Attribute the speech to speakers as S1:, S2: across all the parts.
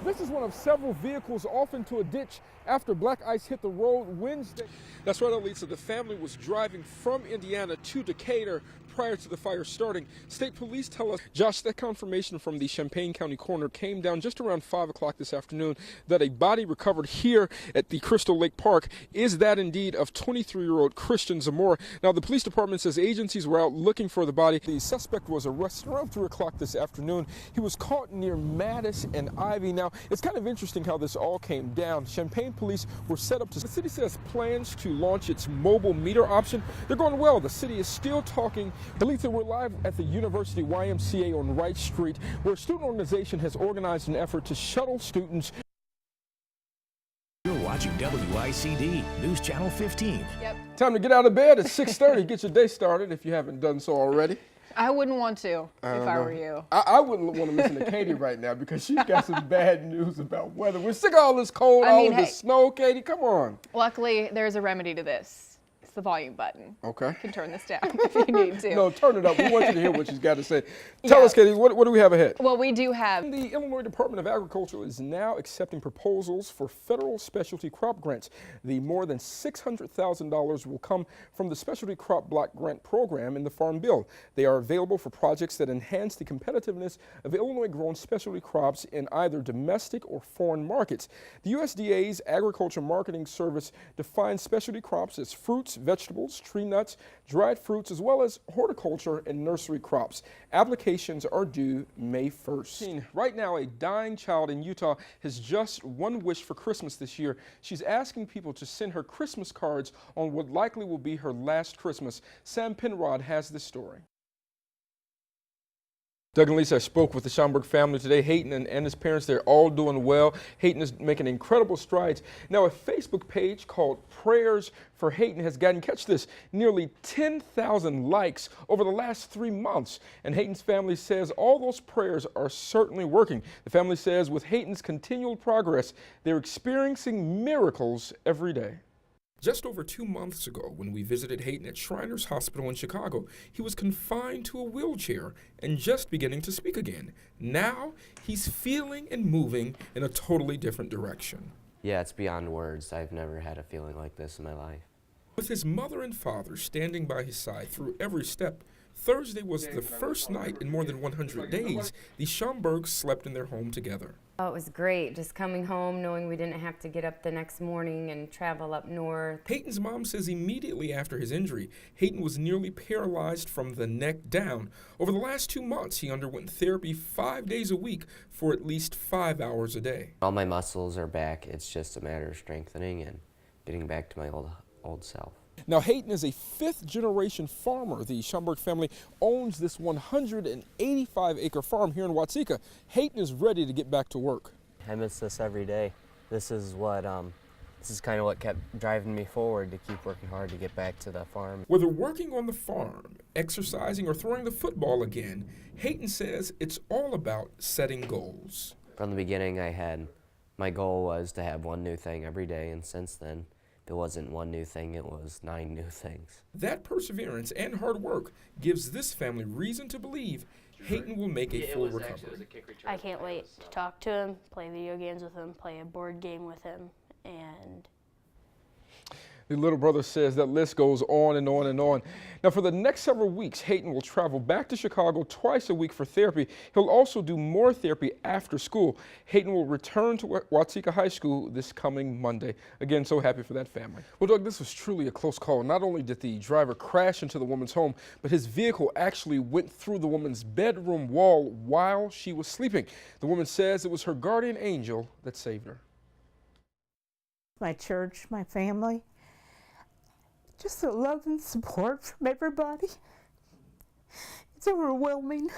S1: This is one of several vehicles off into a ditch after black ice hit the road Wednesday. That's right, Elisa. The family was driving from Indiana to Decatur prior to the fire starting. State police tell us, Josh, that confirmation from the Champaign County coroner came down just around 5 o'clock this afternoon that a body recovered here at the Crystal Lake Park is that indeed of 23-year-old Christian Zamora. Now, the police department says agencies were out looking for the body. The suspect was arrested around 3 o'clock this afternoon. He was caught near Mattis and Ivy. Now, it's kind of interesting how this all came down. Champaign police were set up to. The city says plans to launch its mobile meter option. They're going well. The city is still talking. Elisa, we're live at the University YMCA on Wright Street, where a student organization has organized an effort to shuttle students.
S2: You're watching WICD News Channel 15.
S3: Yep.
S1: Time to get out of bed at 6:30. Get your day started if you haven't done so already.
S3: I wouldn't want to if I were you.
S1: I wouldn't want to listen to Katie right now because she's got some bad news about weather. We're sick of all this cold, all of this snow, Katie. Come on.
S3: Luckily, there's a remedy to this. It's the volume button.
S1: Okay.
S3: You can turn this down if you need to.
S1: No, turn it up. We want you to hear what she's got to say. Tell us, Katie, what do we have ahead?
S3: Well, we do have.
S1: The Illinois Department of Agriculture is now accepting proposals for federal specialty crop grants. The more than $600,000 will come from the Specialty Crop Block Grant Program in the Farm Bill. They are available for projects that enhance the competitiveness of Illinois-grown specialty crops in either domestic or foreign markets. The USDA's Agriculture Marketing Service defines specialty crops as fruits, vegetables, tree nuts, dried fruits, as well as horticulture and nursery crops. Applications are due May 1st. Right now, a dying child in Utah has just one wish for Christmas this year. She's asking people to send her Christmas cards on what likely will be her last Christmas. Sam Penrod has this story. Doug and Lisa, I spoke with the Schomburg family today. Hayden and his parents, they're all doing well. Hayden is making incredible strides. Now, a Facebook page called Prayers for Hayden has gotten, catch this, nearly 10,000 likes over the last 3 months. And Hayden's family says all those prayers are certainly working. The family says with Hayden's continual progress, they're experiencing miracles every day. Just over 2 months ago, when we visited Hayden at Shriners Hospital in Chicago, he was confined to a wheelchair and just beginning to speak again. Now, he's feeling and moving in a totally different direction.
S4: Yeah, it's beyond words. I've never had a feeling like this in my life.
S1: With his mother and father standing by his side through every step, Thursday was the first night in more than 100 days the Schomburgs slept in their home together.
S5: Oh, it was great, just coming home, knowing we didn't have to get up the next morning and travel up north.
S1: Hayden's mom says immediately after his injury, Hayden was nearly paralyzed from the neck down. Over the last 2 months, he underwent therapy 5 days a week for at least 5 hours a day.
S4: All my muscles are back. It's just a matter of strengthening and getting back to my old self.
S1: Now, Hayden is a fifth-generation farmer. The Schomburg family owns this 185-acre farm here in Watseka. Hayden is ready to get back to work.
S6: I miss this every day. This is kind of what kept driving me forward to keep working hard to get back to the farm.
S1: Whether working on the farm, exercising, or throwing the football again, Hayden says it's all about setting goals.
S4: From the beginning, my goal was to have one new thing every day, and since then, if it wasn't one new thing, it was 9 new things.
S1: That perseverance and hard work gives this family reason to believe Hayden will make a full recovery.
S7: I can't wait to talk to him, play video games with him, play a board game with him, and
S1: the little brother says that list goes on and on and on. Now, for the next several weeks, Hayden will travel back to Chicago twice a week for therapy. He'll also do more therapy after school. Hayden will return to Watseka High School this coming Monday. Again, so happy for that family. Well, Doug, this was truly a close call. Not only did the driver crash into the woman's home, but his vehicle actually went through the woman's bedroom wall while she was sleeping. The woman says it was her guardian angel that saved her.
S8: My church, my family. Just the love and support from everybody. It's overwhelming.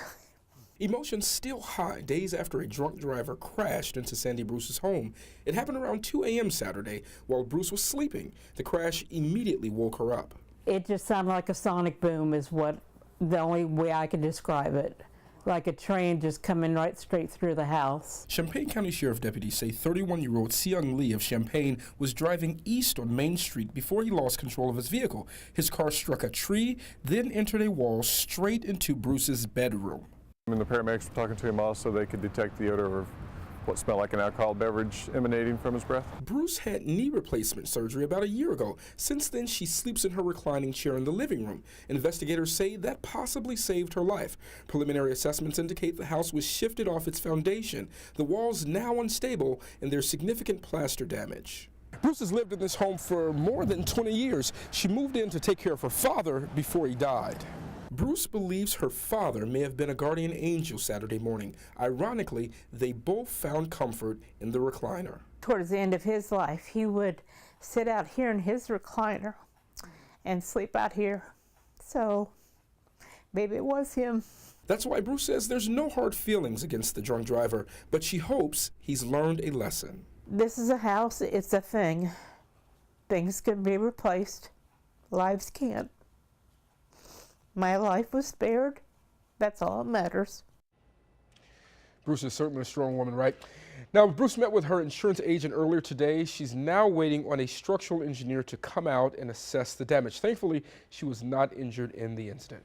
S1: Emotions still high days after a drunk driver crashed into Sandy Bruce's home. It happened around 2 a.m. Saturday while Bruce was sleeping. The crash immediately woke her up.
S8: It just sounded like a sonic boom is what the only way I can describe it. Like a train just coming right straight through the house.
S1: Champaign County Sheriff deputies say 31-year-old Seung Lee of Champaign was driving east on Main Street before he lost control of his vehicle. His car struck a tree, then entered a wall straight into Bruce's bedroom.
S9: And the paramedics were talking to him also, they could detect the odor of what smelled like an alcohol beverage emanating from his breath.
S1: Bruce had knee replacement surgery about a year ago. Since then, she sleeps in her reclining chair in the living room. Investigators say that possibly saved her life. Preliminary assessments indicate the house was shifted off its foundation. The walls now unstable, and there's significant plaster damage. Bruce has lived in this home for more than 20 years. She moved in to take care of her father before he died. Bruce believes her father may have been a guardian angel Saturday morning. Ironically, they both found comfort in the recliner.
S8: Towards the end of his life, he would sit out here in his recliner and sleep out here. So maybe it was him.
S1: That's why Bruce says there's no hard feelings against the drunk driver, but she hopes he's learned a lesson.
S8: This is a house, it's a thing. Things can be replaced, lives can't. My life was spared, that's all that matters.
S1: Bruce is certainly a strong woman, right? Now, Bruce met with her insurance agent earlier today. She's now waiting on a structural engineer to come out and assess the damage. Thankfully, she was not injured in the incident.